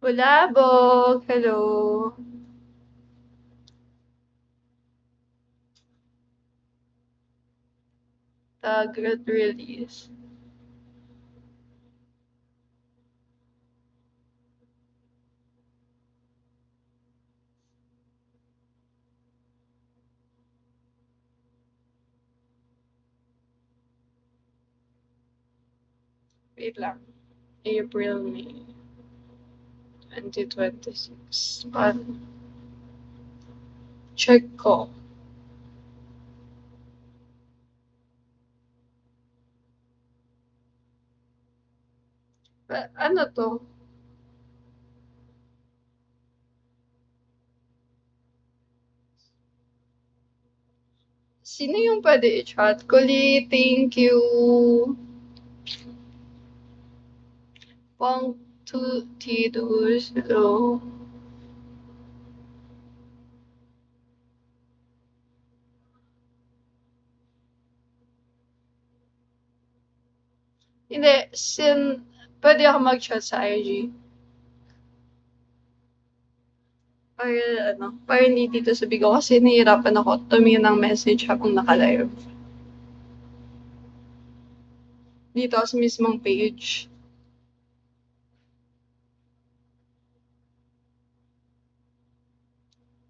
Bulabog, hello. Tagrad release. Wait lang. April, May 2026. Check ko. Ano to? Sino yung pwede i-chat? Kuli, thank you. Pong Tidus, hello. Hindi, pwede ako mag-chat sa IG. Para hindi dito sa Bigo kasi nahihirapan ako tumingin ng message habang naka-live. Dito sa mismong page.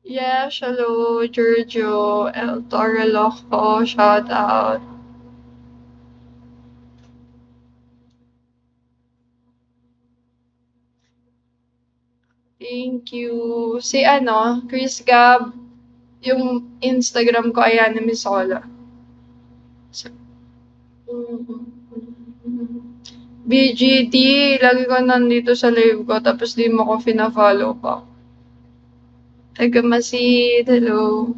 Yeah, hello, Giorgio, El Toro Loco, shout out. Thank you. Si Chris Gab, yung Instagram ko, ayan, ni Misola. BGT, lagi ka nandito sa live ko, tapos di mo ko fina-follow pa. Taga-Masid, hello.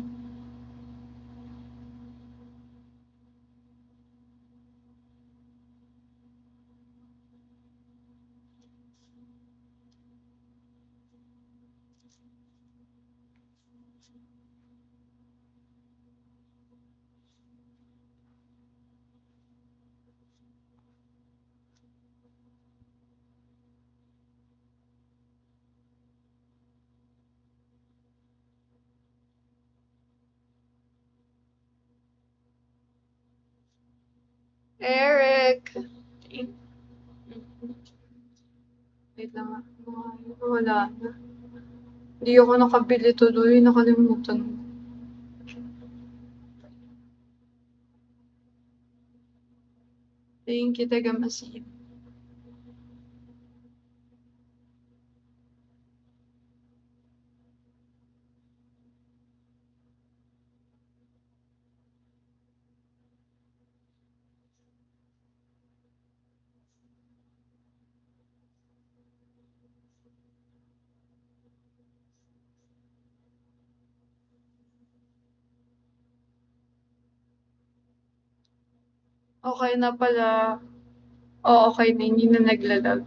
Eric. Wait lang ah. Wala na. Hindi ako nakabili tuloy, nakalimutan ko. Thank you, taga-Masid. Okay na pala. Oo, okay na, hindi na naglalag.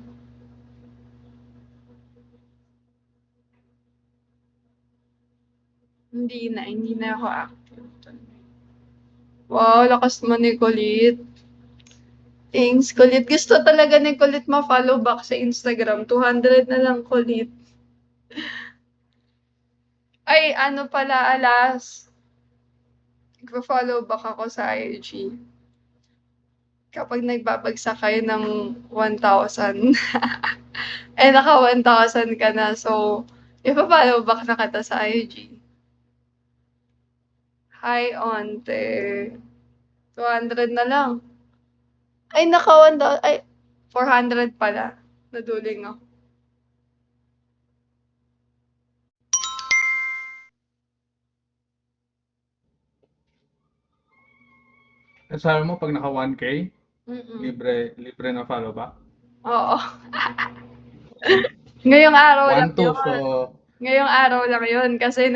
Hindi na ako active. Wow, lakas mo ni Kulit. Thanks, Kulit. Gusto talaga ni Kulit ma-follow back sa Instagram. 200 na lang, Kulit. Ay, ano pala, alas. Nagpa-follow back ako sa IG. Kapag nagbabagsak kayo ng 1,000. Eh, naka 1,000 ka na. So, ipa-follow back na kita sa IG. Hi, onte. 200 na lang. Ay, naka 1,000. Ay, 400 pala. Naduling ako. Sabi mo pag naka 1K, Mm-mm. libre na follow back? Oo. Ngayong araw lang 1 to yun. so Ngayong araw lang yun kasi